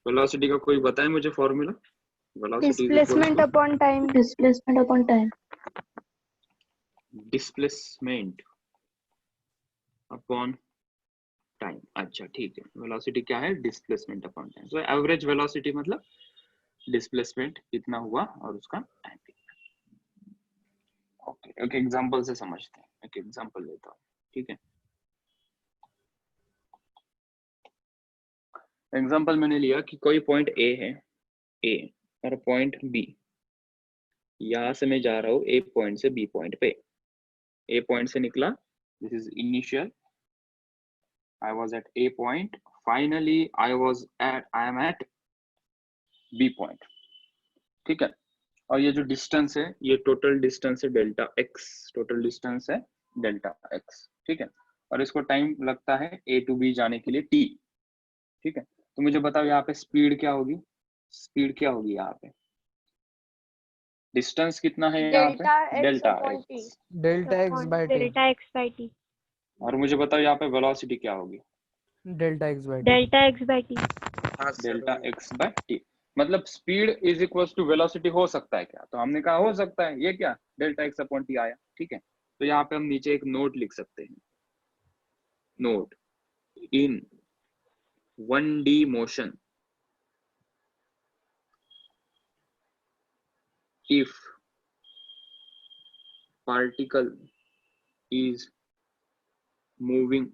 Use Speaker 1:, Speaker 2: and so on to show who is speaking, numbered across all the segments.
Speaker 1: Velocity का कोई बताए मुझे formula. Velocity is equal
Speaker 2: displacement upon time.
Speaker 3: Displacement upon time.
Speaker 1: Displacement upon time. अच्छा ठीक है, वेलोसिटी क्या है, डिस्प्लेसमेंट अपॉन टाइम। तो एवरेज वेलोसिटी मतलब डिस्प्लेसमेंट कितना हुआ और उसका टाइम कितना। ओके, एक एग्जांपल से समझते हैं। एक एग्जांपल लेता हूँ, ठीक है। एग्जांपल मैंने लिया कि कोई पॉइंट ए है, ए और पॉइंट बी। यहां से मैं जा रहा हूँ ए पॉइंट से बी पॉइंट पे। ए पॉइंट से निकला, this is initial, I was at A point. Finally, I am at B point. ठीक है। और ये जो डिस्टेंस है, ये टोटल डिस्टेंस है डेल्टा एक्स। टोटल डिस्टेंस है डेल्टा एक्स, ठीक है। और इसको टाइम लगता है A to B जाने के लिए T, ठीक है। तो मुझे बताओ यहाँ पे स्पीड क्या होगी। स्पीड क्या होगी यहाँ पे, डिस्टेंस कितना है यहाँ पे, delta x.
Speaker 4: Delta x by t.
Speaker 2: Delta x by t.
Speaker 1: और मुझे बताओ यहाँ पे वेलोसिटी क्या होगी,
Speaker 4: delta x by t.
Speaker 2: Delta x by t.
Speaker 1: Delta x by t. मतलब speed is equal to velocity हो सकता है क्या, तो हमने कहा हो सकता है। ये क्या, डेल्टा एक्स अपॉन टी आया, ठीक है। तो यहाँ पे हम नीचे एक नोट लिख सकते हैं। Note, in 1D motion if particle is moving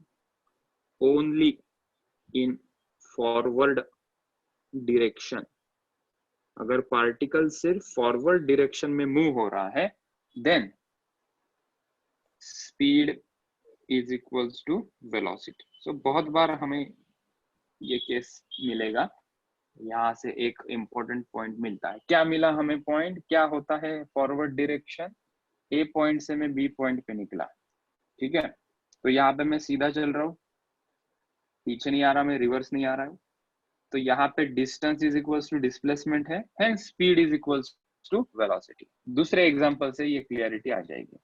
Speaker 1: only in forward direction, अगर पार्टिकल सिर्फ फॉरवर्ड डायरेक्शन में मूव हो रहा है, then speed is equals to velocity. So बहुत बार हमें ये केस मिलेगा। यहाँ से एक इंपॉर्टेंट पॉइंट मिलता है। क्या मिला हमें पॉइंट, क्या होता है फॉरवर्ड डायरेक्शन, ए पॉइंट से मैं बी पॉइंट पे निकला, ठीक है। तो यहाँ पे मैं सीधा चल रहा हूँ, पीछे नहीं आ रहा, मैं रिवर्स नहीं आ रहा हूँ। तो यहाँ पे distance is equals to displacement है, hence speed is equals to velocity. दूसरे एग्जांपल से ये क्लियरिटी आ जाएगी।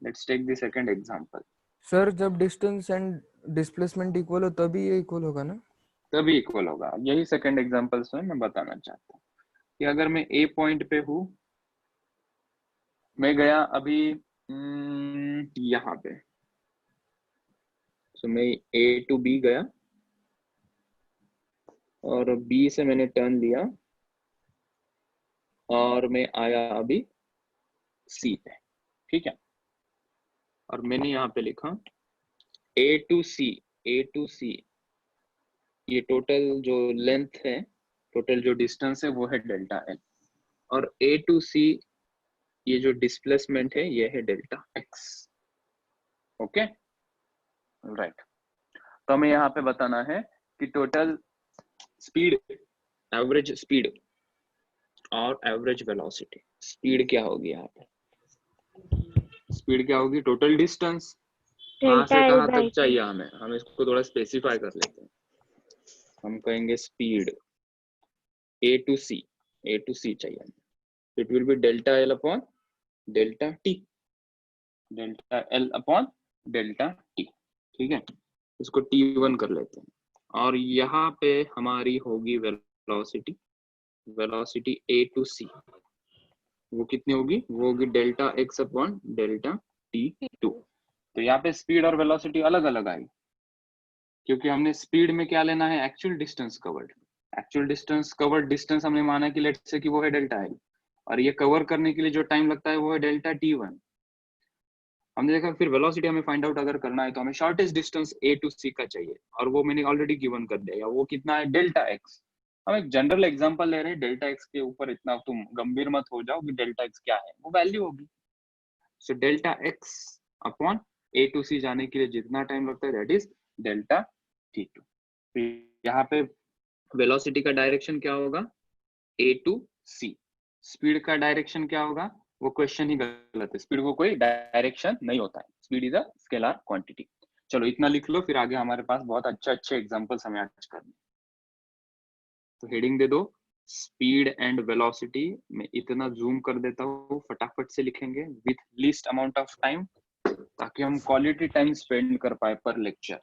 Speaker 1: Let's take the second example.
Speaker 4: Sir जब डिस्टेंस एंड डिस्प्लेसमेंट इक्वल हो तभी ये इक्वल होगा ना।
Speaker 1: तभी इक्वल होगा, यही सेकंड एग्जांपल से मैं बताना चाहता हूँ कि अगर मैं ए पॉइंट पे हूँ, मैं गया अभी यहाँ पे, तो मैं ए टू बी गया और बी से मैंने टर्न लिया और मैं आया अभी सी पे, ठीक है। और मैंने यहाँ पे लिखा ए टू सी। ए टू सी ये टोटल जो लेंथ है, टोटल जो डिस्टेंस है वो है डेल्टा एल। और ए टू सी ये जो डिस्प्लेसमेंट है ये है डेल्टा एक्स। Okay right. तो हमें यहाँ पे बताना है कि टोटल स्पीड, एवरेज स्पीड और एवरेज वेलोसिटी। स्पीड क्या होगी यहाँ पे, स्पीड क्या होगी, टोटल डिस्टेंस कहाँ से कहाँ तक चाहिए हमें, हम इसको थोड़ा स्पेसिफाई कर लेते हैं। हम कहेंगे speed A to C, A to C चाहिए, it will be delta l upon delta t, delta l upon delta t, ठीक है। इसको T1 कर लेते हैं। और यहाँ पे हमारी होगी वेलोसिटी, वेलोसिटी ए टू सी, वो कितनी होगी, वो होगी delta x upon delta T2। तो यहाँ पे स्पीड और वेलोसिटी अलग अलग आई, क्योंकि हमने स्पीड में क्या लेना है, actual distance covered. Actual distance covered distance हमने माना कि लेट्स से कि वो है डेल्टा एल, और ये कवर करने के लिए जो टाइम लगता है वो है डेल्टा T1। हमने देखा फिर वेलोसिटी हमें फाइंड आउट अगर करना है तो हमें शॉर्टेस्ट डिस्टेंस ए टू सी का चाहिए, और वो मैंने ऑलरेडी गिवन कर दिया, वो कितना है, डेल्टा एक्स। हम एक जनरल एग्जांपल ले रहे हैं, डेल्टा एक्स के ऊपर इतना तुम गंभीर मत हो जाओ कि डेल्टा एक्स क्या है, वो वैल्यू होगी। So delta x upon A to C जाने के लिए जितना टाइम लगता है दैट इज डेल्टा T2। तो यहाँ पे वेलोसिटी का डायरेक्शन क्या होगा, ए टू सी। स्पीड का डायरेक्शन क्या होगा, वो क्वेश्चन ही गलत है, स्पीड को कोई डायरेक्शन नहीं होता है, speed is a scalar quantity. चलो इतना लिख लो, फिर आगे हमारे पास बहुत अच्छे एग्जांपल्स हमें आज करने। तो हेडिंग दे दो स्पीड एंड वेलोसिटी। मैं इतना जूम कर देता हूँ, फटाफट से लिखेंगे with least amount of time, ताकि हम क्वालिटी टाइम स्पेंड कर पाए पर लेक्चर।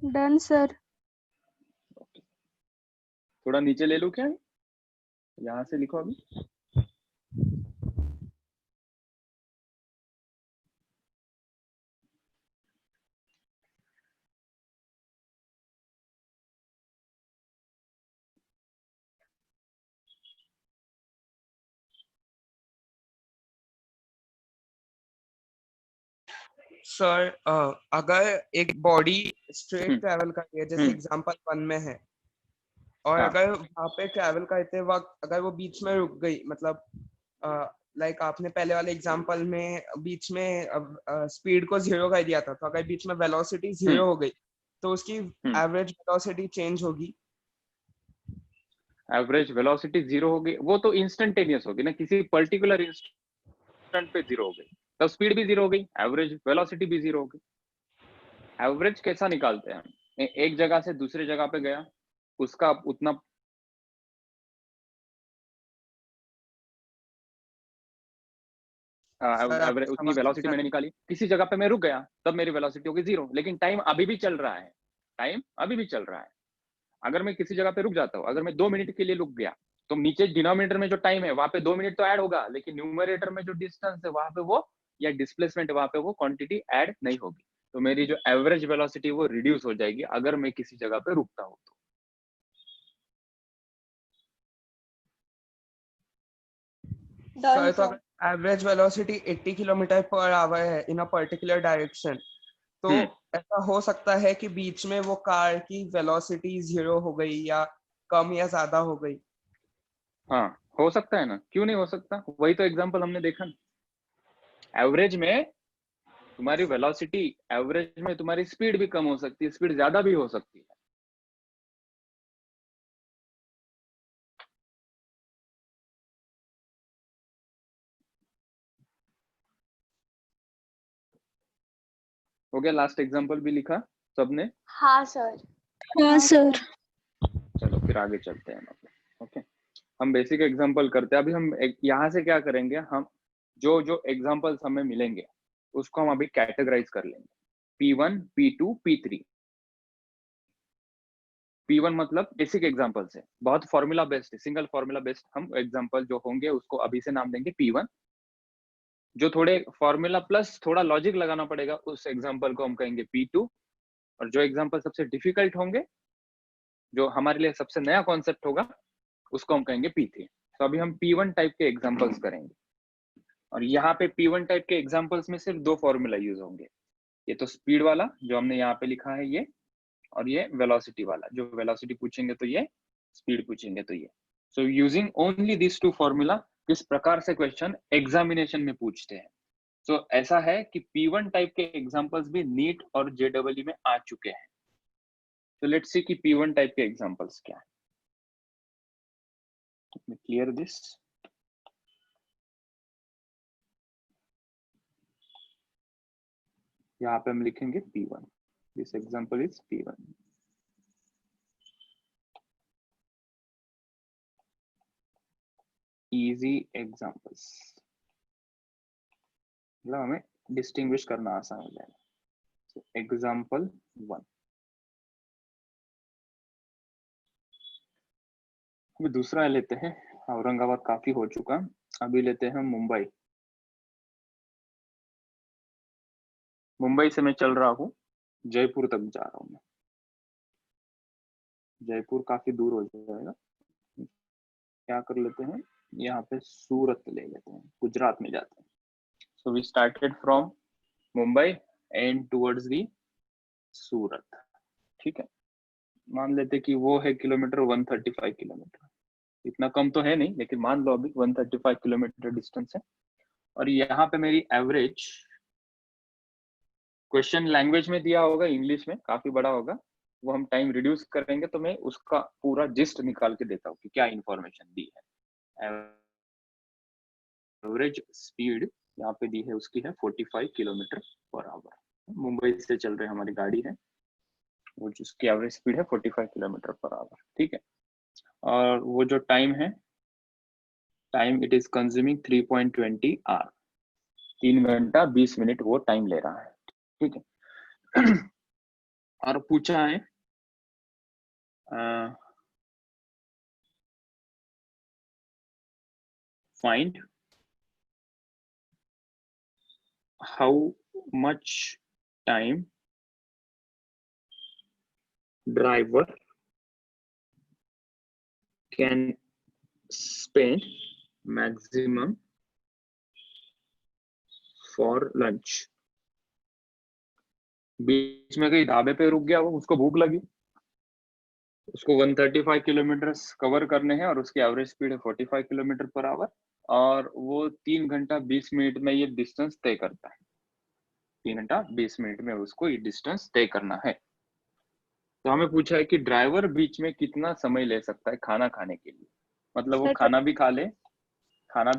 Speaker 2: Done sir.
Speaker 1: थोड़ा नीचे ले लूं क्या, यहाँ से लिखो अभी।
Speaker 3: सर अगर एक बॉडी स्ट्रेट ट्रैवल कर रही है जैसे
Speaker 1: हम्म।
Speaker 3: एग्जांपल 1 में है, और
Speaker 1: हाँ।
Speaker 3: अगर वहां पे ट्रैवल करते वक्त अगर वो बीच में रुक गई, मतलब लाइक आपने पहले वाले एग्जांपल में बीच में स्पीड को 0 कर दिया था, तो अगर बीच में वेलोसिटी 0 हो गई तो उसकी एवरेज वेलोसिटी चेंज होगी।
Speaker 1: एवरेज वेलोसिटी 0 होगी, वो तो इंस्टेंटेनियस होगी ना, किसी पर्टिकुलर इंस्टेंट पे 0 हो गई, तब स्पीड भी 0 हो गई, एवरेज वेलोसिटी भी 0 हो गई। एवरेज कैसा निकालते हैं हम? एक जगह से दूसरे जगह पे गया, उसका उतना एवरेज उतनी वेलोसिटी मैंने निकाली, किसी जगह पे मैं रुक गया, तब मेरी वेलोसिटी होगी 0, लेकिन टाइम अभी भी चल रहा है, टाइम अभी भी चल रहा है। अगर मैं किसी जगह पे रुक जाता हूँ, अगर मैं 2 मिनट के लिए रुक गया, तो नीचे डिनोमिनेटर में जो टाइम है वहां पे 2 मिनट तो ऐड होगा, लेकिन न्यूमरेटर में जो डिस्टेंस है वहां पे वो, या डिस्प्लेसमेंट वहां पे वो क्वांटिटी ऐड नहीं होगी, तो मेरी जो एवरेज वेलोसिटी वो रिड्यूस हो जाएगी अगर मैं किसी जगह पे रुकता हूँ तो।
Speaker 3: सर तो अगर average velocity 80 kilometre per hour है इन अ पर्टिकुलर डायरेक्शन, तो ऐसा हो सकता है कि बीच में वो कार की वेलोसिटी 0 हो गई या कम या ज्यादा हो गई।
Speaker 1: हाँ हो सकता है ना, क्यों नहीं हो सकता, वही तो एग्जांपल हमने देखा ना। एवरेज में तुम्हारी वेलोसिटी, एवरेज में तुम्हारी स्पीड भी कम हो सकती है, स्पीड ज्यादा भी हो सकती है। हो गया, लास्ट एग्जांपल भी लिखा सबने?
Speaker 2: हाँ सर।
Speaker 5: हाँ सर।
Speaker 1: चलो फिर आगे चलते हैं। ओके, हम बेसिक एग्जांपल करते हैं। अभी हम यहाँ से क्या करेंगे, हम जो जो एग्जांपल्स हमें मिलेंगे उसको हम अभी कैटेगराइज कर लेंगे, P1, P2, P3। P1 मतलब बेसिक एग्जांपल्स है, बहुत formula based, single formula based हम एग्जांपल जो होंगे उसको अभी से नाम देंगे P1। जो थोड़े फॉर्मूला प्लस थोड़ा लॉजिक लगाना पड़ेगा उस एग्जांपल को हम कहेंगे P2। और जो एग्जांपल सबसे डिफिकल्ट होंगे, जो हमारे लिए सबसे नया कॉन्सेप्ट होगा, उसको हम कहेंगे P3। तो अभी हम P1 टाइप के एग्जांपल्स करेंगे, और यहाँ पे P1 टाइप के एग्जांपल्स में सिर्फ 2 फॉर्मूला यूज होंगे। ये तो स्पीड वाला जो हमने यहाँ पे लिखा है ये, और ये वेलोसिटी वाला, जो वेलोसिटी पूछेंगे तो ये, स्पीड पूछेंगे तो ये। So using only this 2 formula किस प्रकार से क्वेश्चन एग्जामिनेशन में पूछते हैं। सो ऐसा है कि P1 टाइप के एग्जांपल्स भी नीट और JEE में आ चुके हैं। तो लेट्स सी कि P1 टाइप के एग्जांपल्स क्या है। Clear this? यहाँ पे हम लिखेंगे P1, this example is P1। Easy examples, मतलब हमें डिस्टिंग्विश करना आसान हो जाएगा। एग्जांपल 1। अभी दूसरा लेते हैं, औरंगाबाद काफी हो चुका, अभी लेते हैं मुंबई। मुंबई से मैं चल रहा हूँ, जयपुर तक जा रहा हूँ मैं। जयपुर काफी दूर हो जाएगा, क्या कर लेते हैं, यहाँ पे सूरत ले लेते हैं, गुजरात में जाते हैं। So we started from Mumbai and towards the Surat. ठीक है, मान लेते कि वो है किलोमीटर 135 किलोमीटर, इतना कम तो है नहीं, लेकिन मान लो अभी 135 किलोमीटर डिस्टेंस है। और यहाँ पे मेरी एवरेज, क्वेश्चन लैंग्वेज में दिया होगा, इंग्लिश में, काफी बड़ा होगा, वो हम टाइम रिड्यूस करेंगे तो मैं उसका पूरा जिस्ट निकाल के देता हूँ कि क्या इंफॉर्मेशन दी है। एवरेज स्पीड यहाँ पे दी है उसकी है 45 किलोमीटर पर आवर। मुंबई से चल रही हमारी गाड़ी है, वो जिसकी एवरेज स्पीड है 45 किलोमीटर पर आवर, ठीक है। और वो जो टाइम है, time it is consuming 3.20 hour, 3 घंटा 20 मिनट वो टाइम ले रहा है, ठीक है। और पूछा है find how much time driver can spend maximum for lunch। बीच में कहीं ढाबे पे रुक गया, वो उसको भूख लगी, उसको 135 किलोमीटर कवर करने हैं और उसकी एवरेज स्पीड है 45 किलोमीटर पर आवर, और वो 3 घंटा 20 मिनट में ये डिस्टेंस तय करता है। 3 घंटा 20 मिनट में उसको ये डिस्टेंस तय करना है। तो हमें पूछा है कि ड्राइवर बीच में कितना समय ले सकता है खाना खाने के लिए, मतलब वो
Speaker 2: सर,
Speaker 1: खाना भी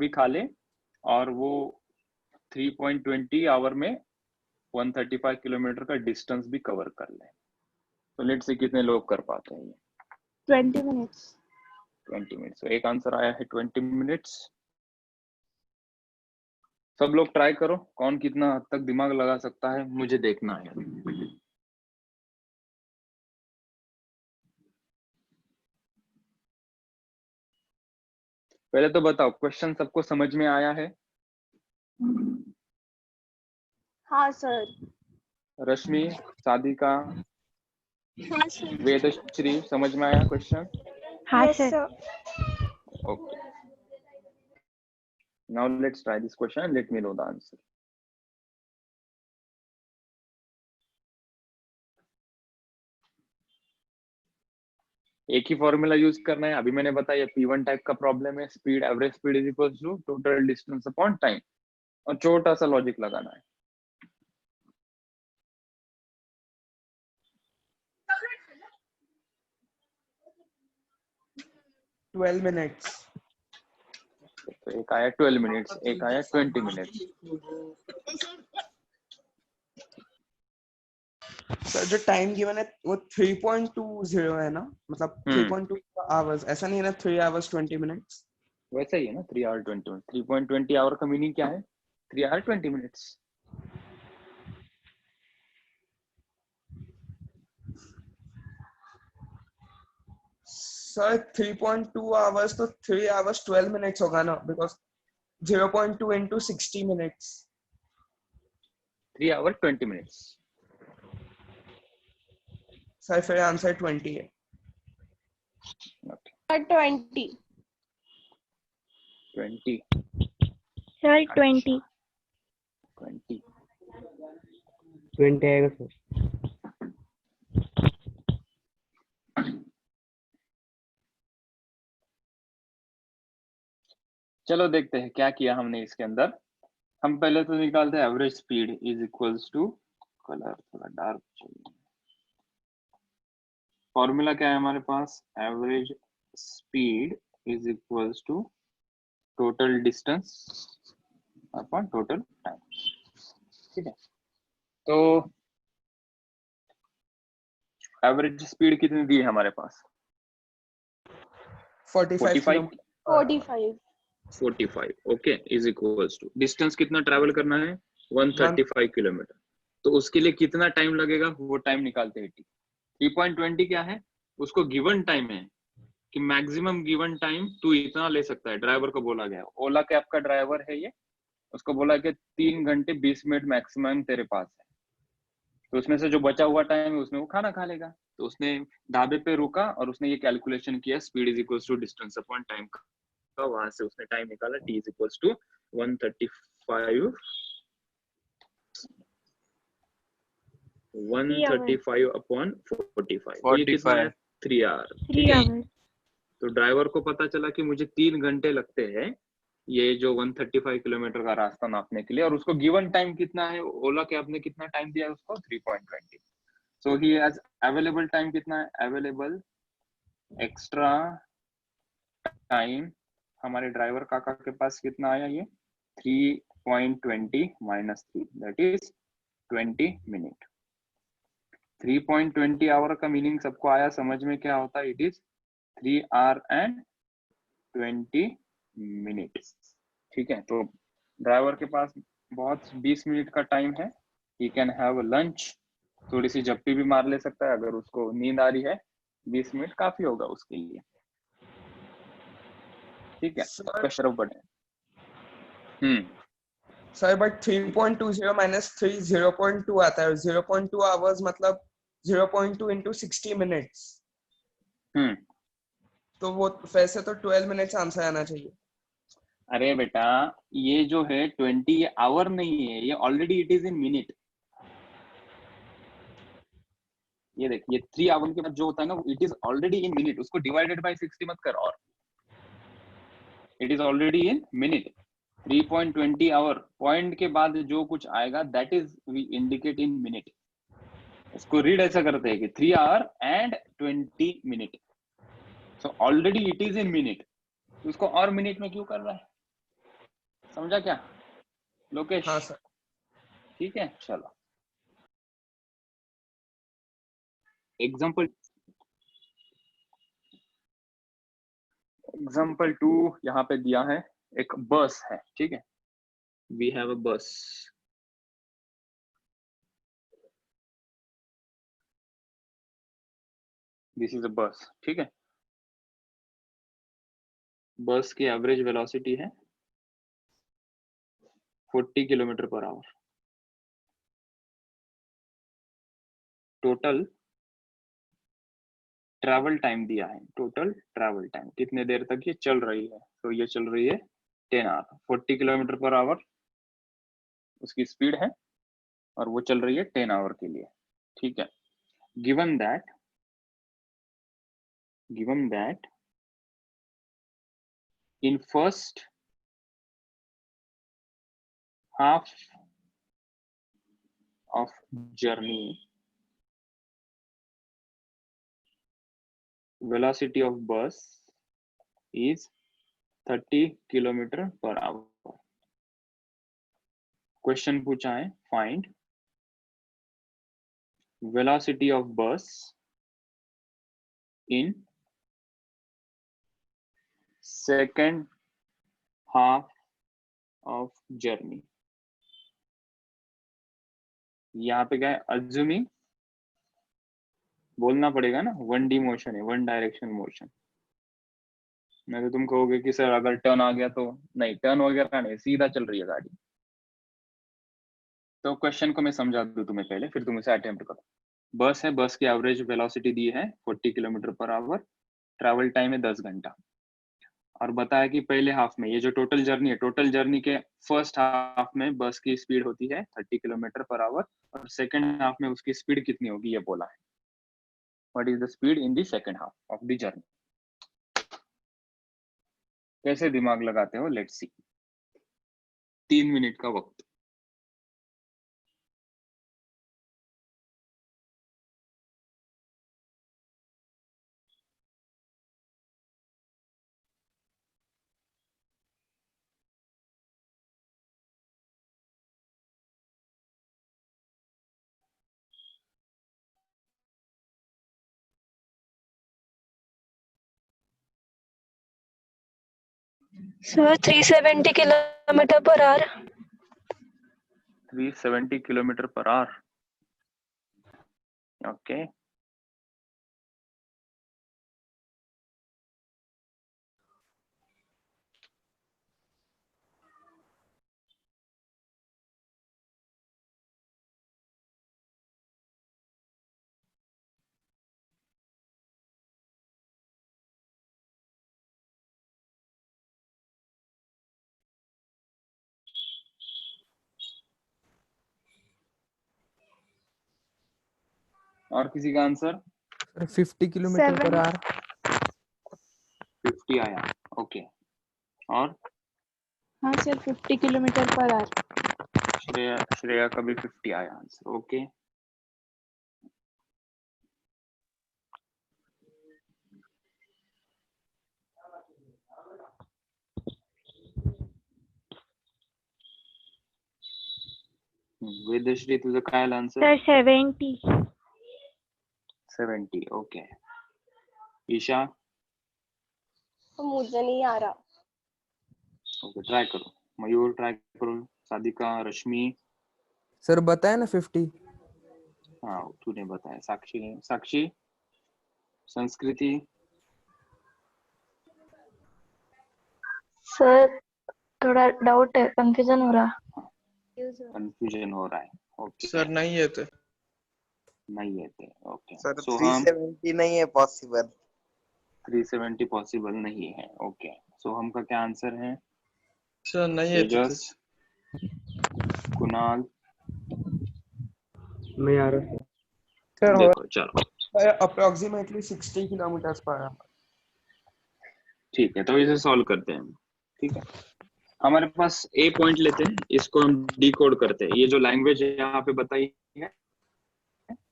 Speaker 1: खा ले और वो 3.20 आवर में 135 किलोमीटर का डिस्टेंस भी कवर कर ले। तो लेट से कितने लोग कर पाते हैं ये?
Speaker 2: 20 minutes।
Speaker 1: 20 मिनट्स। एक आंसर आया है 20 मिनट्स। सब लोग ट्राई करो, कौन कितना हद तक दिमाग लगा सकता है, मुझे देखना है। पहले तो बताओ, क्वेश्चन सबको समझ में आया है?
Speaker 2: हाँ सर।
Speaker 1: रश्मि, सादिका,
Speaker 2: हाँ सर।
Speaker 1: वेदश्री, समझ में आया क्वेश्चन?
Speaker 2: हाँ sir.
Speaker 1: Okay. Now let's try this question and let me know the answer. एक ही फॉर्मूला यूज करना है, अभी मैंने बताया P1 टाइप का प्रॉब्लम है, speed average speed is equal to total distance upon time, और छोटा सा लॉजिक लगाना है।
Speaker 3: Twelve minutes.
Speaker 1: तो एक आया 12 मिनट्स, एक आया 20 मिनट्स।
Speaker 3: सर जो टाइम गिवन है वो 3.20 है ना, मतलब 3.2 आवर्स, ऐसा नहीं है ना 3 आवर्स 20 मिनट्स?
Speaker 1: वैसा ही है ना, 3 आवर 20 मिनट। 3.20 आवर का मीनिंग क्या है? 3 आवर 20 मिनट्स।
Speaker 3: सर 3.2 आवर्स तो 3 आवर्स 12 मिनट्स होगा ना, because 0.2 into 60 minutes।
Speaker 1: 3 hour 20 minutes.
Speaker 3: Sir फिर आंसर 20 है।
Speaker 2: सर 20।
Speaker 1: 20
Speaker 2: सर 20।
Speaker 5: 20 आएगा सर।
Speaker 1: चलो देखते हैं क्या किया हमने इसके अंदर। हम पहले तो निकालते हैं average speed is equals to, colour थोड़ा डार्क चाहिए, फॉर्मूला क्या है हमारे पास, average speed is equals to total distance upon total time, ठीक है। तो एवरेज स्पीड कितनी दी है हमारे पास?
Speaker 3: 45 kilometre.
Speaker 2: 45।
Speaker 1: Okay, is equals to distance कितना ट्रैवल करना है? 135 किलोमीटर। तो उसके लिए कितना टाइम लगेगा वो टाइम निकालते हैं। 3.20 क्या है? उसको गिवन टाइम है कि मैक्सिमम गिवन टाइम तू इतना ले सकता है, ड्राइवर को बोला गया। ओला कैब का ड्राइवर है ये, उसको बोला कि 3 घंटे 20 मिनट मैक्सिमम तेरे पास है, तो उसमें से जो बचा हुआ टाइम है उसमें वो खाना खा लेगा। तो उसने ढाबे पे रुका और उसने ये कैलकुलेशन किया speed is equal to distance upon time का, वहां से उसने टाइम निकाला t is equal to 135 upon 45। तो ये कितना है? 3 आवर।
Speaker 2: 3 आवर।
Speaker 1: तो ड्राइवर को पता चला कि मुझे 3 घंटे लगते हैं ये जो 135 किलोमीटर का रास्ता नापने के लिए, और उसको गिवन टाइम कितना है, ओला कैब ने कितना टाइम दिया है उसको? 3.20। सो ही हैज अवेलेबल टाइम कितना है? अवेलेबल एक्स्ट्रा टाइम हमारे ड्राइवर काका के पास कितना आया? ये 3.20 minus 3, that is 20 minute. 3.20 our का मीनिंग सबको आया समझ में? क्या होता है? It is 3 hour and 20 minutes। ठीक है, तो ड्राइवर के पास बहुत 20 मिनट का टाइम है। ही कैन हैव लंच, थोड़ी सी झप्पी भी मार ले सकता है अगर उसको नींद आ रही है। 20 मिनट काफी होगा उसके लिए। ठीक है, क्वेश्चन ऑफ बढ़े।
Speaker 3: सर बट 3.20 माइनस 3 0.2 आता है। 0.2 आवर्स मतलब 0.2 into 60 मिनट्स। तो वो वैसे तो 12 मिनट्स आंसर आना चाहिए।
Speaker 1: अरे बेटा, ये जो है 20 ये आवर नहीं है, ये already it is in minute. ये देख, ये 3 आवर के बाद जो होता है ना, it is already in minute. उसको डिवाइडेड बाय 60 मत कर, और it is already in minute. 3.20 hour point के बाद जो कुछ आएगा that is we indicate in minute. इसको रीड ऐसा करते हैं कि 3 hour and 20 minute। So already it is in minute, उसको और मिनट में क्यों कर रहा है? समझा क्या लोकेश?
Speaker 3: हाँ सर।
Speaker 1: ठीक है, चलो एग्जाम्पल 2 यहाँ पे दिया है। एक बस है, ठीक है, वी हैव अ बस। दिस इज अ बस, ठीक है। बस की एवरेज वेलोसिटी है 40 kilometre per hour. Total travel time दिया है, टोटल ट्रैवल टाइम कितने देर तक ये चल रही है। तो ये चल रही है 10 hour। 40 किलोमीटर पर आवर उसकी स्पीड है और वो चल रही है 10 hour के लिए। ठीक है, given that in first half of journey velocity of bus is 30 kilometre per hour. Question पूछा है, find velocity of bus in second half of journey। यहाँ पे क्या है? अज्यूमिंग बोलना पड़ेगा ना, 1D मोशन है, 1 डायरेक्शन मोशन। नहीं तो तुम कहोगे कि सर अगर टर्न आ गया तो। नहीं, टर्न वगैरह नहीं, सीधा चल रही है गाड़ी। तो क्वेश्चन को मैं समझा दूं तुम्हें पहले, फिर तुम इसे अटेम्प्ट करो। बस है, बस की एवरेज वेलोसिटी दी है 40 kilometre per hour, travel time है 10 घंटा। और बताया कि पहले हाफ में, ये जो टोटल जर्नी है, टोटल जर्नी के फर्स्ट हाफ में बस की स्पीड होती है 30 किलोमीटर पर आवर, और सेकंड हाफ में उसकी स्पीड कितनी होगी ये बोला है। What is the speed in the second half of the journey? कैसे दिमाग लगाते हो, लेट्स सी। 3 मिनट का वक्त।
Speaker 2: Sir 370 kilometre per hour.
Speaker 1: 370 kilometre per hour, okay. और किसी का आंसर?
Speaker 4: 50 किलोमीटर पर
Speaker 2: 7
Speaker 4: आवर।
Speaker 1: 50 आया, ओके। और
Speaker 2: हाँ sir 50 kilometre per hour.
Speaker 1: Shreya का भी 50 आया आंसर, ओके। वेदश्री तुझं काय आन्सर?
Speaker 6: सर 70.
Speaker 1: 70. ओके. ईशा?
Speaker 2: मुझे नहीं आ रहा.
Speaker 1: ओके, ट्राई करो. मयूर ट्राई करो. सादिका, रश्मि?
Speaker 4: सर बताया ना 50.
Speaker 1: हाँ तूने बताया. साक्षी ने. साक्षी? संस्कृति?
Speaker 2: सर थोड़ा डाउट है, कंफ्यूजन हो रहा.
Speaker 1: कंफ्यूजन हो रहा है. ओके.
Speaker 3: सर नहीं येते.
Speaker 1: नहीं येते. ओके.
Speaker 7: सर
Speaker 1: सोहम?
Speaker 7: 370 नहीं है पॉसिबल.
Speaker 1: 370 पॉसिबल नहीं है. ओके. सोहम का क्या आंसर है?
Speaker 3: सर नहीं येते.
Speaker 1: तेजस? कुणाल?
Speaker 5: नहीं आ रहा सर.
Speaker 3: सर
Speaker 1: देखो चलो
Speaker 3: अप्रोक्सीमेटली 60 किलोमीटर पर आवर.
Speaker 1: ठीक है, तो इसे सॉल्व करते हैं. ठीक है, हमारे पास ए पॉइंट लेते हैं, इसको हम डिकोड करते हैं. ये जो लैंग्वेज यहाँ पे बताई है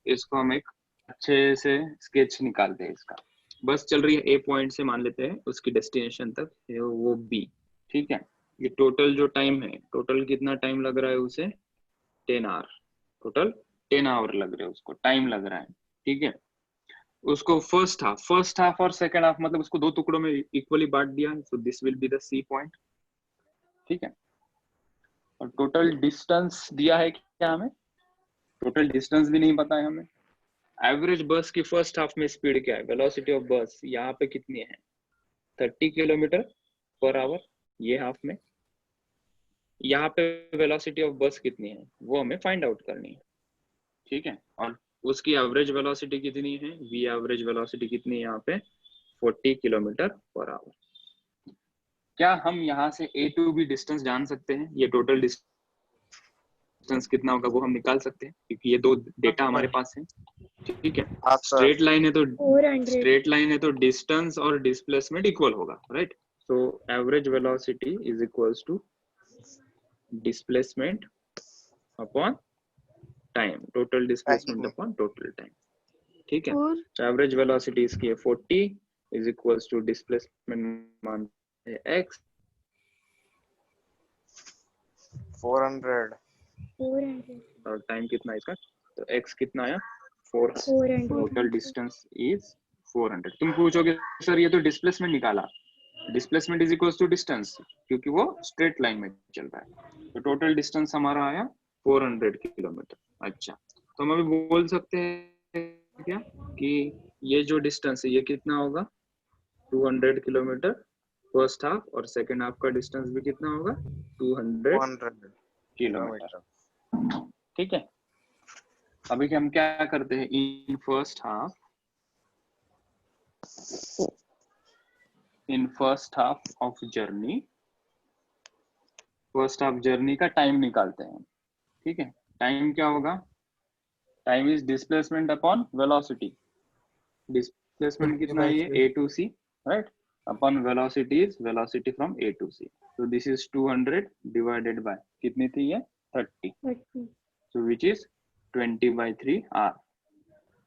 Speaker 1: इसको हम एक अच्छे से स्केच निकालते हैं. इसका बस चल रही है ए पॉइंट से, मान लेते हैं उसकी डेस्टिनेशन तक है वो बी. ठीक है, ये टोटल जो टाइम है, टोटल कितना टाइम लग रहा है उसे? 10 आवर. टोटल 10 आवर लग रहे हैं उसको, टाइम लग रहा है. ठीक है, उसको फर्स्ट हाफ और सेकंड हाफ मतलब उसको दो टुकड़ों में इक्वली बांट दिया है. So this will be the C point. ठीक है, और टोटल डिस्टेंस दिया है क्या हमें? टोटल डिस्टेंस भी नहीं पता है हमें. एवरेज बस की फर्स्ट हाफ में स्पीड क्या है? वेलोसिटी ऑफ बस यहाँ पे कितनी है? 30 किलोमीटर पर आवर. ये हाफ में यहाँ पे वेलोसिटी ऑफ बस कितनी है वो हमें फाइंड आउट करनी है. ठीक है, और उसकी एवरेज वेलोसिटी कितनी है? वी एवरेज वेलोसिटी कितनी है यहाँ पे? 40 किलोमीटर पर आवर. क्या हम यहाँ से ए टू बी डिस्टेंस जान सकते हैं? ये टोटल डिस्टेंस कितना होगा वो हम निकाल सकते हैं, क्योंकि ये दो डेटा हमारे पास है. ठीक है,
Speaker 7: हाँ सर.
Speaker 1: स्ट्रेट लाइन है तो
Speaker 6: 400.
Speaker 1: डिस्टेंस और डिस्प्लेसमेंट इक्वल होगा, right? So average velocity is equals to displacement upon time. Total displacement upon total time. ठीक है, तो एवरेज वेलोसिटी इसकी है 40 इज इक्वल्स टू डिस्प्लेसमेंट मान x
Speaker 7: 400.
Speaker 1: और टाइम कितना है इसका? तो x कितना आया? 400.
Speaker 6: 400.
Speaker 1: Total distance is 400. तुम पूछोगे सर ये तो डिस्प्लेसमेंट निकाला. Displacement is equals to distance, क्योंकि वो स्ट्रेट लाइन में चल रहा है. तो टोटल डिस्टेंस हमारा आया 400 किलोमीटर. अच्छा, तो हम अभी बोल सकते हैं क्या कि ये जो डिस्टेंस है ये कितना होगा? 200 किलोमीटर फर्स्ट हाफ, और सेकेंड हाफ का डिस्टेंस भी कितना होगा? 200
Speaker 7: 200
Speaker 1: किलोमीटर. ठीक है, अभी हम क्या करते हैं? In first half of journey, first half journey का टाइम निकालते हैं. ठीक है, टाइम क्या होगा? Time is displacement upon velocity. Displacement कितना है? ये A to C, right? Upon velocity is velocity from A to C. So this is 200 divided by कितनी थी ये? 30. So which is 20/3 r.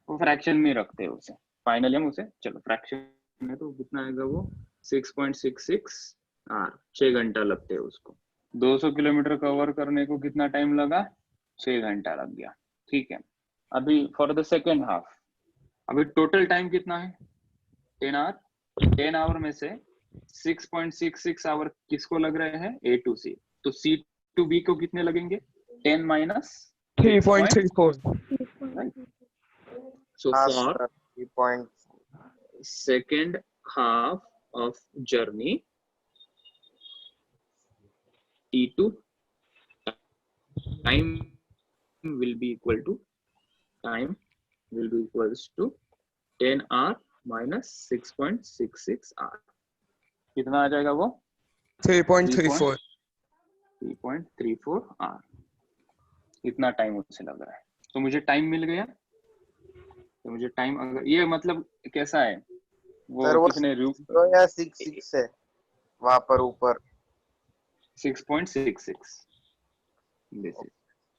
Speaker 1: वो फ्रैक्शन में रखते हैं उसे. फाइनली हम उसे, चलो फ्रैक्शन में तो कितना आएगा वो? 6.66 r. 6 घंटा लगते हैं उसको. 200 किलोमीटर कवर करने को कितना टाइम लगा? 6 घंटा लग गया. ठीक है, अभी फॉर द सेकेंड हाफ अभी टोटल टाइम कितना है? 10 आवर. 10 आवर में से 6.66 आवर किसको लग रहे हैं? ए टू सी. तो सी टू बी को कितने लगेंगे? 10 माइनस
Speaker 3: 3.34.
Speaker 1: सो
Speaker 7: हाँ
Speaker 1: for
Speaker 7: sir. 3.
Speaker 1: Second half of journey T2 time will be equal to 10 hour minus 6.66 hour. कितना आ जाएगा वो?
Speaker 3: 3.34.
Speaker 1: 3.34 hour. इतना टाइम उसे लग रहा है. तो मुझे टाइम मिल गया. तो मुझे टाइम, अगर ये मतलब कैसा है
Speaker 7: सर
Speaker 1: वो
Speaker 7: वो
Speaker 1: किसने रूप
Speaker 7: 0 या 66 है वहां पर ऊपर.
Speaker 1: 6.66.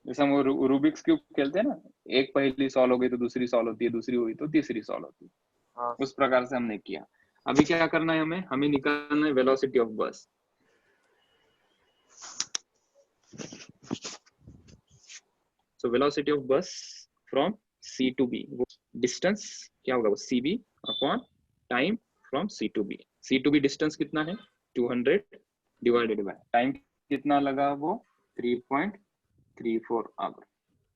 Speaker 1: जैसे हम वो रूबिक्स क्यूब खेलते हैं ना, एक पहेली सॉल्व हो गई तो दूसरी सॉल्व होती है, दूसरी हुई तो तीसरी सॉल्व होती है.
Speaker 7: हाँ.
Speaker 1: उस प्रकार से हमने किया. अभी क्या करना है हमें निकालना है velocity of bus. So velocity of bus from C to B, वो डिस्टेंस क्या होगा, वो C B upon time from C to B. C to B distance कितना है 200 डिवाइडेड बाय टाइम कितना लगा, वो 3.34 आवर।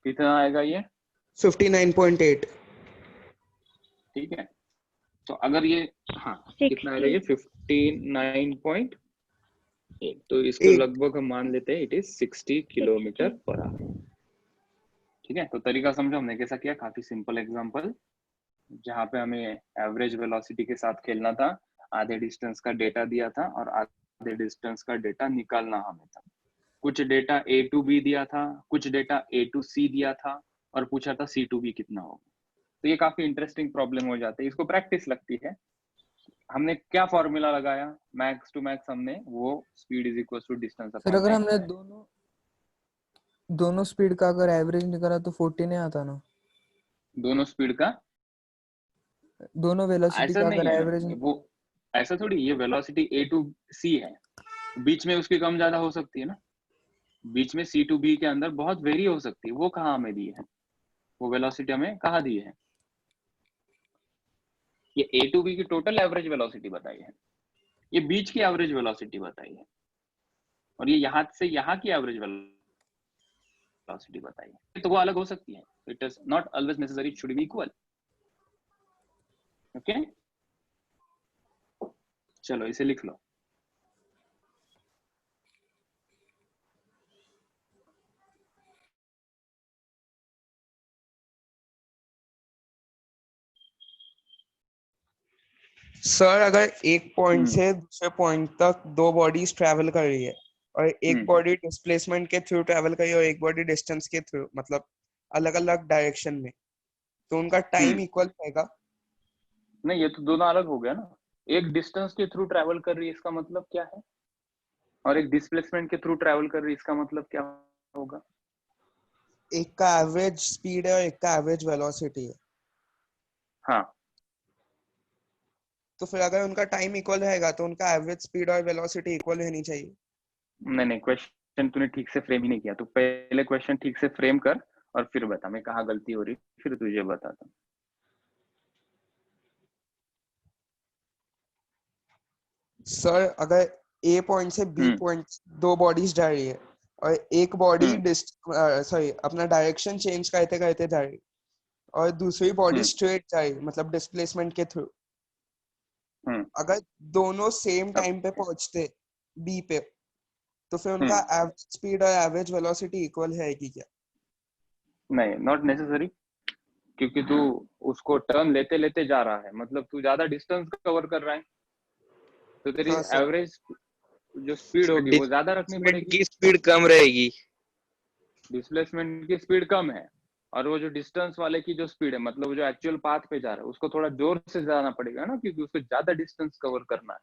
Speaker 1: कितना आएगा ये
Speaker 3: 59.8।
Speaker 1: ठीक है, तो अगर ये हाँ कितना आएगा ये 59.8, तो इसको लगभग हम मान लेते हैं it is 60 kilometre per hour. ठीक है, तो तरीका समझो हमने कैसा किया, काफी सिंपल एग्जांपल जहाँ पे हमें एवरेज वेलोसिटी के साथ खेलना था, आधे डिस्टेंस का डेटा दिया था और आधे डिस्टेंस का डेटा निकालना हमें था। कुछ डेटा ए टू बी दिया था, कुछ डेटा ए टू सी दिया था और पूछा था सी टू बी कितना होगा। तो ये काफी इंटरेस्टिंग प्रॉब्लम हो जाती है, इसको प्रैक्टिस लगती है। हमने क्या फॉर्मूला लगाया, मैक्स टू मैक्स हमने वो speed is equal to distance
Speaker 4: sir
Speaker 1: upon
Speaker 4: अगर
Speaker 1: टाइम।
Speaker 4: हमने दोनों स्पीड का अगर एवरेज निकाला तो 40 नहीं आता ना?
Speaker 1: दोनों स्पीड का,
Speaker 4: दोनों वेलोसिटी
Speaker 1: ऐसा
Speaker 4: का
Speaker 1: नहीं
Speaker 4: अगर
Speaker 1: है
Speaker 4: एवरेज
Speaker 1: वो, ऐसा थोड़ी, ये वेलोसिटी ए टू सी है, बीच में उसकी कम ज्यादा हो सकती है ना, बीच में सी टू बी के अंदर बहुत वेरी हो सकती है, वो कहाँ हमें दी है, वो वेलोसिटी हमें कहाँ दी है, ये ए टू बी की टोटल एवरेज वेलोसिटी बताई है, ये बीच की एवरेज वेलोसिटी बताई है, और ये यहाँ से यहाँ की एवरेज वेलोसिटी बताई है, तो वो अलग हो सकती है। It is not always necessary it should be equal. Okay, चलो इसे लिख लो।
Speaker 3: सर अगर एक पॉइंट से दूसरे पॉइंट तक दो बॉडीज ट्रैवल कर रही है और एक बॉडी डिस्प्लेसमेंट के थ्रू ट्रैवल कर रही है और एक बॉडी डिस्टेंस के थ्रू, मतलब अलग अलग डायरेक्शन में, तो उनका टाइम इक्वल रहेगा?
Speaker 1: नहीं, ये तो दोनों अलग हो गया ना, एक डिस्टेंस के थ्रू ट्रैवल कर रही है इसका मतलब क्या है, और एक डिस्प्लेसमेंट के थ्रू ट्रैवल कर रही है इसका मतलब क्या होगा।
Speaker 3: एक का एवरेज स्पीड है और एक का एवरेज वेलोसिटी है।
Speaker 1: हाँ,
Speaker 3: तो फिर अगर उनका टाइम इक्वल रहेगा तो उनका एवरेज स्पीड और वेलोसिटी इक्वल होनी चाहिए।
Speaker 1: नहीं, क्वेश्चन तूने ठीक से फ्रेम ही नहीं किया, तो पहले क्वेश्चन ठीक से फ्रेम कर और फिर बता मैं कहाँ गलती हो रही, फिर तुझे बताता हूँ।
Speaker 3: सर अगर ए पॉइंट से बी पॉइंट दो बॉडीज जा रही है और एक बॉडी अपना डायरेक्शन चेंज करते करते जा रही है और दूसरी बॉडी स्ट्रेट जा रही है, मतलब डिस्प्लेसमेंट के थ्रू, अगर दोनों सेम टाइम पे पहुंचते बी पे, तो फिर उनका एवरेज स्पीड और एवरेज वेलोसिटी इक्वल है क्या?
Speaker 1: नहीं, नॉट नेसेसरी, क्योंकि तू उसको टर्न लेते लेते जा रहा है, मतलब तू ज्यादा डिस्टेंस कवर कर रहा है, तो तेरी
Speaker 3: हाँ सर,
Speaker 1: एवरेज जो स्पीड होगी वो ज्यादा रखनी पड़ेगी,
Speaker 5: की स्पीड कम रहेगी।
Speaker 1: डिस्प्लेसमेंट की स्पीड कम है, और वो जो डिस्टेंस वाले की जो स्पीड है, मतलब जो एक्चुअल पाथ पे जा रहा है, उसको थोड़ा जोर से जाना पड़ेगा ना, क्योंकि उसको ज्यादा डिस्टेंस कवर करना है,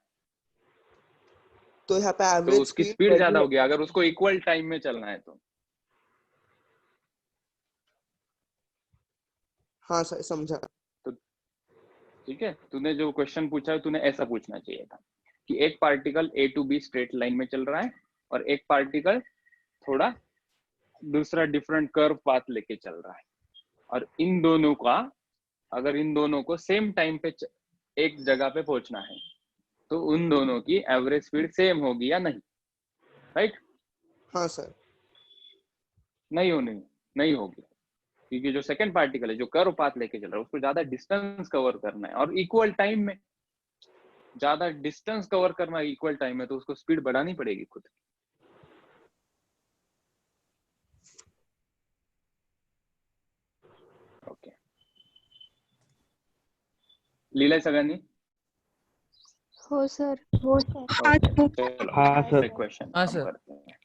Speaker 3: तो यहाँ पे
Speaker 1: तो
Speaker 3: एवरेज
Speaker 1: उसकी
Speaker 3: स्पीड
Speaker 1: स्पीड
Speaker 3: वही
Speaker 1: ज्यादा
Speaker 3: है।
Speaker 1: होगी अगर उसको इक्वल टाइम में चलना है तो।
Speaker 3: हाँ सर, समझा।
Speaker 1: तो ठीक है, तूने जो क्वेश्चन पूछा है तूने ऐसा पूछना चाहिए था कि एक particle A to B straight line में चल रहा है और एक पार्टिकल थोड़ा दूसरा डिफरेंट कर्व पाथ लेके चल रहा है, और इन दोनों का, अगर इन दोनों को सेम टाइम पे एक जगह पे पहुंचना है, तो उन दोनों की एवरेज स्पीड सेम होगी या नहीं, राइट?
Speaker 3: हाँ सर।
Speaker 1: नहीं होगी, क्योंकि जो सेकंड पार्टिकल है जो कर्व पाथ लेके चल रहा है उसको ज्यादा डिस्टेंस कवर करना है और इक्वल टाइम में, ज्यादा डिस्टेंस कवर करना है इक्वल टाइम में, तो उसको स्पीड बढ़ानी पड़ेगी खुद। ओके, लीला सगानी।
Speaker 6: हो सर।
Speaker 1: चलो
Speaker 5: हाँ सर।
Speaker 1: क्वेश्चन
Speaker 4: हाँ
Speaker 1: हम
Speaker 4: सर।
Speaker 1: करते हैं।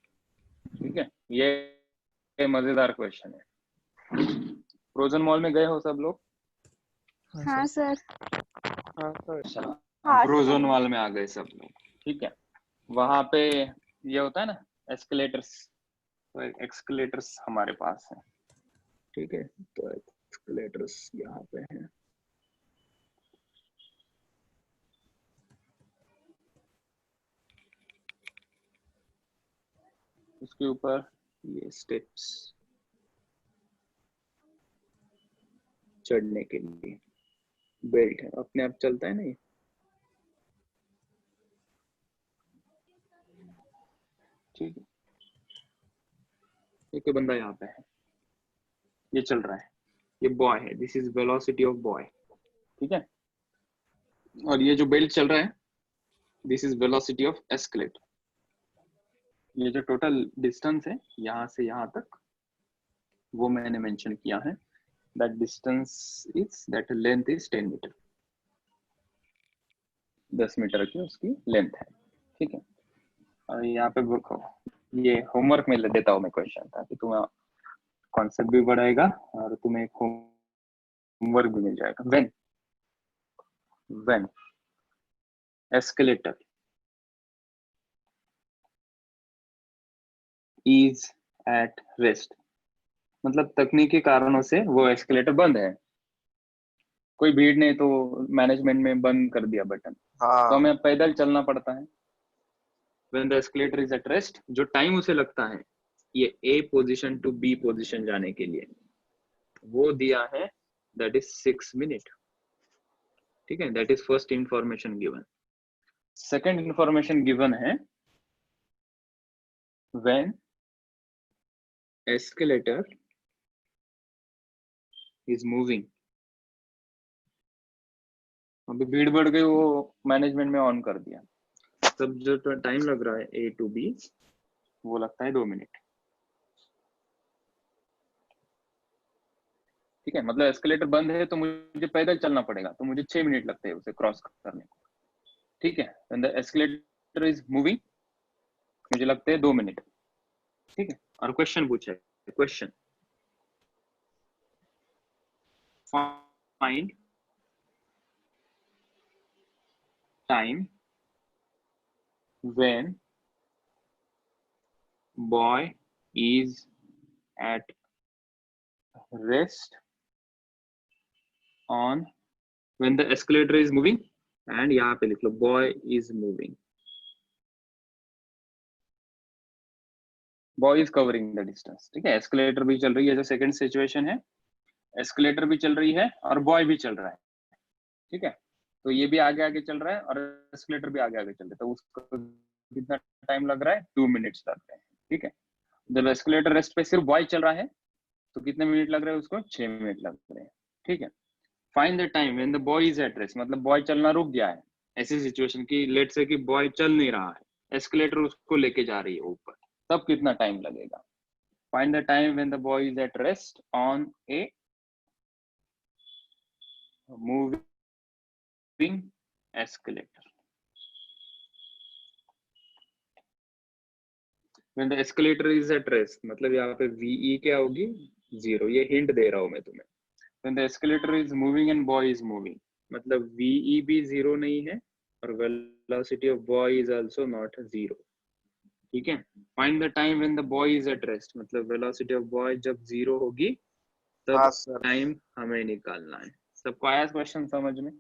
Speaker 1: ठीक है, ये मजेदार क्वेश्चन है। फ्रोजन मॉल में गए हो सब लोग?
Speaker 6: हाँ सर।
Speaker 3: हाँ सर।
Speaker 1: अच्छा, हम फ्रोजन मॉल में आ गए सब लोग। ठीक है, वहां पे ये होता है ना एस्केलेटर्स, तो एक्सकेलेटर्स हमारे पास है। ठीक है, तो एक्सकेलेटर्स यहाँ पे हैं। उसके ऊपर ये स्टेप्स, चढ़ने के लिए। बेल्ट है, अपने आप चलता है ना ये। ठीक है, एक बंदा यहाँ पे है, ये चल रहा है, ये बॉय है, this is velocity of boy. ठीक है, और ये जो बेल्ट चल रहा है, this is velocity of escalator. ये जो टोटल डिस्टेंस है यहाँ से यहाँ तक, वो मैंने मेंशन किया है। That distance is, that length is 10 metre. 10 metre की उसकी लेंथ है। ठीक है, और यहाँ पे देखो, ये होमवर्क में ले देता हूँ मैं क्वेश्चन, ताकि तुम्हें कॉन्सेप्ट भी बढ़ाएगा और तुम्हें एक होमवर्क भी मिल जाएगा। When escalator is at rest, मतलब तकनीकी कारणों से वो एस्केलेटर बंद है, कोई भीड़ नहीं तो मैनेजमेंट में बंद कर दिया बटन, तो
Speaker 7: हाँ
Speaker 1: हमें पैदल चलना पड़ता है। When the escalator is at rest, जो टाइम उसे लगता है ये A पोजीशन टू B पोजीशन जाने के लिए, वो दिया है, that is 6 मिनट। ठीक है, that is first information given. Second information given है, when escalator is moving, अभी भीड़ बढ़ गई, वो मैनेजमेंट में ऑन कर दिया, तब जो टाइम लग रहा है A to B, वो लगता है 2 मिनट। ठीक है, मतलब एस्केलेटर बंद है तो मुझे पैदल चलना पड़ेगा, तो मुझे 6 मिनट लगते हैं उसे क्रॉस करने को। ठीक है, when the escalator is moving, मुझे लगते हैं 2 मिनट। ठीक है, और क्वेश्चन पूछा है, question find time when boy is at rest on, when the escalator is moving, and यहाँ पे लिख लो boy is moving, boy is covering the distance. ठीक है, एस्केलेटर भी चल रही है, जो सेकंड सिचुएशन है, एस्केलेटर भी चल रही है और बॉय भी चल रहा है। ठीक है, तो ये भी आगे आगे चल रहा है और एस्केलेटर भी आगे आगे चल रहा है, तो उसको कितना टाइम लग रहा है? 2 मिनट्स लग रहे हैं। ठीक है, जब एस्केलेटर रेस्ट पे सिर्फ बॉय चल रहा है तो कितने मिनट लग रहे हैं उसको? 6 मिनट लग रहे हैं। ठीक है, find the time when the boy is at rest, मतलब बॉय चलना रुक गया है, ऐसी सिचुएशन की लेट से कि बॉय चल नहीं रहा है, एस्केलेटर उसको लेके जा रही है ऊपर, तब कितना टाइम लगेगा? Find the time when the boy is at rest on a moving escalator. When the escalator is at rest, मतलब यहाँ पे VE क्या होगी? 0, ये हिंट दे रहा हूँ मैं तुम्हें। When the escalator is moving and boy is moving, मतलब VE भी 0 नहीं है और velocity of boy is also not 0. ठीक है, find the time when the boy is at rest, मतलब velocity of boy जब 0 होगी
Speaker 7: हाँ
Speaker 1: तब
Speaker 7: सर,
Speaker 1: टाइम हमें निकालना है। सबको आया क्वेश्चन समझ में?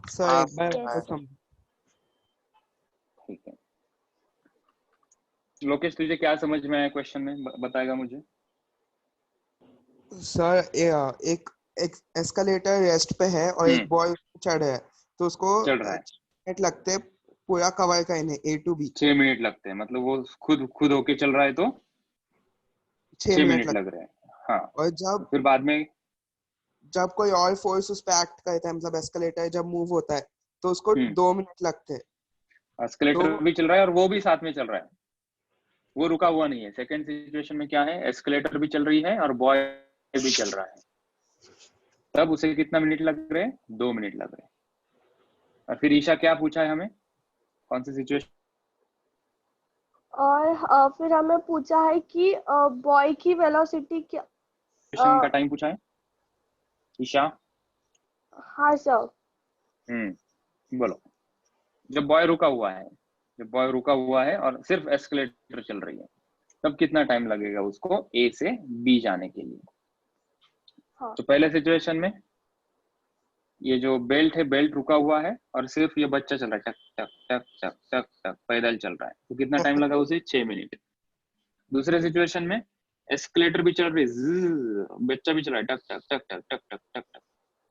Speaker 3: सर
Speaker 7: हाँ
Speaker 3: एक बार
Speaker 7: सर,
Speaker 3: और सम
Speaker 1: ठीक है, लोकेश तुझे क्या समझ में आया क्वेश्चन में, बताएगा मुझे?
Speaker 3: सर एक एस्केलेटर रेस्ट पे है और एक बॉय चढ़ है, तो उसको
Speaker 1: चल रहा है,
Speaker 3: 6 मिनट लगते हैं पूरा कवर करने A to B।
Speaker 1: 6 मिनट लगते हैं, मतलब वो खुद होके चल रहा है तो
Speaker 3: 6
Speaker 1: 6
Speaker 3: मिनट
Speaker 1: मिनट लग रहे हैं। हाँ,
Speaker 3: और
Speaker 1: फिर बाद में
Speaker 3: जब कोई और फोर्स उस पे एक्ट करता है, मतलब एस्केलेटर जब मूव होता है तो उसको 2 मिनट लगते हैं।
Speaker 1: एस्केलेटर
Speaker 3: तो
Speaker 1: भी चल रहा है और वो भी साथ में चल रहा है, वो रुका हुआ नहीं है। सेकंड सिचुएशन में क्या है, एस्केलेटर भी चल रही है और बॉय भी चल रहा है, तब उसे कितना मिनट लग रहे हैं? 2 मिनट लग रहे हैं। और फिर ईशा क्या पूछा है हमें, कौन सी सिचुएशन
Speaker 6: और फिर हमें पूछा है कि बॉय की वेलोसिटी क्या।
Speaker 1: का टाइम पूछा है ईशा?
Speaker 6: हाँ सर।
Speaker 1: बोलो। जब बॉय रुका हुआ है और सिर्फ एस्केलेटर चल रही है, तब कितना टाइम लगेगा उसको ए से बी जाने के लिए?
Speaker 6: हाँ।
Speaker 1: तो पहले सिचुएशन में ये जो बेल्ट है, बेल्ट रुका हुआ है और सिर्फ ये बच्चा चल रहा है, टक टक टक टक टक टक पैदल चल रहा है, तो कितना टाइम लगा उसे? 6 मिनट। दूसरे सिचुएशन में एस्केलेटर भी चल रही है, बच्चा भी चल रहा है, टक टक टक टक टक टक टक टक।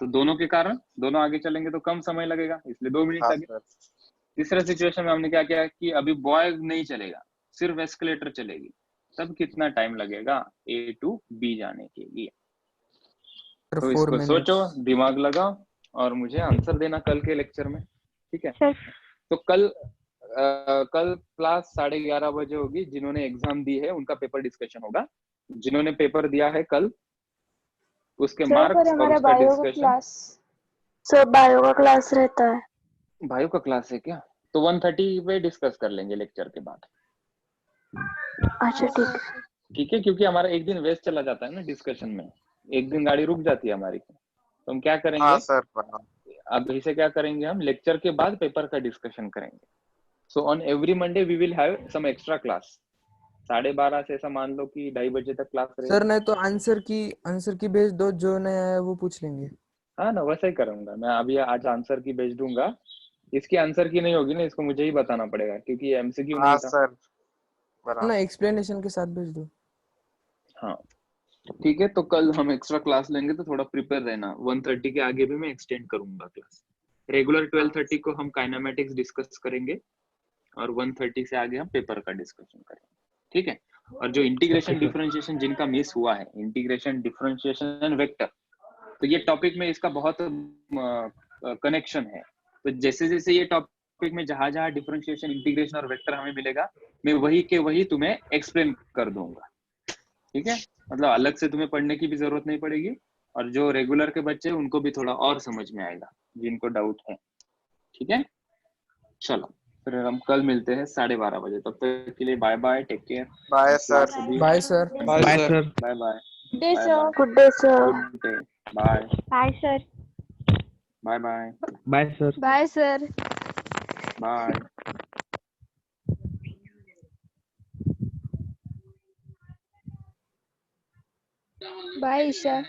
Speaker 1: तो दोनों के कारण दोनों आगे चलेंगे तो कम समय लगेगा, इसलिए 2 मिनट
Speaker 7: हाँ
Speaker 1: लगे।
Speaker 7: सर।
Speaker 1: तीसरे सिचुएशन में हमने क्या किया कि अभी बॉय नहीं चलेगा, सिर्फ एस्केलेटर चलेगी, तब कितना टाइम लगेगा ए टू बी जाने के लिए।
Speaker 4: सर
Speaker 1: तो
Speaker 4: 4
Speaker 1: इसको
Speaker 4: मिनट्स।
Speaker 1: सोचो, दिमाग लगाओ और मुझे आंसर देना कल के लेक्चर में, ठीक है।
Speaker 6: सर
Speaker 1: तो कल क्लास 11:30 बजे होगी। जिन्होंने एग्जाम दी है उनका पेपर डिस्कशन होगा, जिन्होंने पेपर दिया है कल उसके
Speaker 6: सर पर
Speaker 1: मार्क्स और
Speaker 6: हमारा
Speaker 1: उसका
Speaker 6: बायो का
Speaker 1: डिस्कशन।
Speaker 6: क्लास, सर बायो का क्लास रहता है।
Speaker 1: बायो का क्लास है क्या? तो 1:30 पे डिस्कस कर लेंगे लेक्चर के बाद,
Speaker 6: अच्छा ठीक है।
Speaker 1: ठीक है, क्योंकि हमारा एक दिन वेस्ट चला जाता है ना डिस्कशन में, एक दिन गाड़ी रुक जाती है हमारी। तो हम क्या
Speaker 7: हाँ
Speaker 1: करेंगे,
Speaker 7: सर।
Speaker 1: अभी से क्या करेंगे, हम लेक्चर के बाद पेपर का डिस्कशन करेंगे। So on every Monday we will have some extra class. 12:30 से ऐसा मान लो कि 2:30 बजे तक क्लास
Speaker 4: सर
Speaker 1: रहेगी।
Speaker 4: नहीं तो आंसर की भेज दो, जो नहीं आया वो पूछ लेंगे।
Speaker 1: हाँ ना, वैसा ही करूंगा मैं। अभी आज आंसर की भेज दूंगा, इसकी आंसर की नहीं होगी ना, इसको मुझे ही बताना पड़ेगा क्योंकि एमसीक्यू
Speaker 7: हाँ
Speaker 1: नहीं था।
Speaker 7: सर
Speaker 4: ना
Speaker 7: बराबर।
Speaker 4: एक्सप्लेनेशन के साथ भेज दो।
Speaker 1: हाँ ठीक है, तो कल हम एक्स्ट्रा क्लास लेंगे तो थोड़ा प्रिपेयर रहना। 1:30 के आगे भी मैं एक्सटेंड करूंगा क्लास। रेगुलर 12:30 को हम काइनेमेटिक्स डिस्कस करेंगे और 1:30 से आगे हम पेपर का डिस्कशन करेंगे, ठीक है। और जो इंटीग्रेशन डिफरेंशिएशन जिनका मिस हुआ है, इंटीग्रेशन डिफरेंशिएशन एंड वेक्टर, तो ये टॉपिक में इसका बहुत कनेक्शन है। तो जैसे जैसे ये टॉपिक में जहां जहां डिफरेंशिएशन, इंटीग्रेशन और वेक्टर हमें मिलेगा, मैं वही के वही तुम्हें एक्सप्लेन कर दूंगा, ठीक है। मतलब अलग से तुम्हें पढ़ने की भी जरूरत नहीं पड़ेगी, और जो रेगुलर के बच्चे हैं उनको भी थोड़ा और समझ में आएगा जिनको डाउट है, ठीक है। चलो फिर हम कल मिलते हैं 12:30 बजे। तब तक के लिए bye bye, take care.
Speaker 7: Bye sir.
Speaker 4: Bye sir.
Speaker 5: Bye sir.
Speaker 1: Bye bye,
Speaker 6: day
Speaker 1: bye
Speaker 6: sir.
Speaker 1: Bye,
Speaker 6: good day sir.
Speaker 1: Good day, bye
Speaker 6: bye sir.
Speaker 1: Bye bye
Speaker 5: bye sir.
Speaker 6: Bye sir.
Speaker 1: Bye.
Speaker 6: Bye Isha.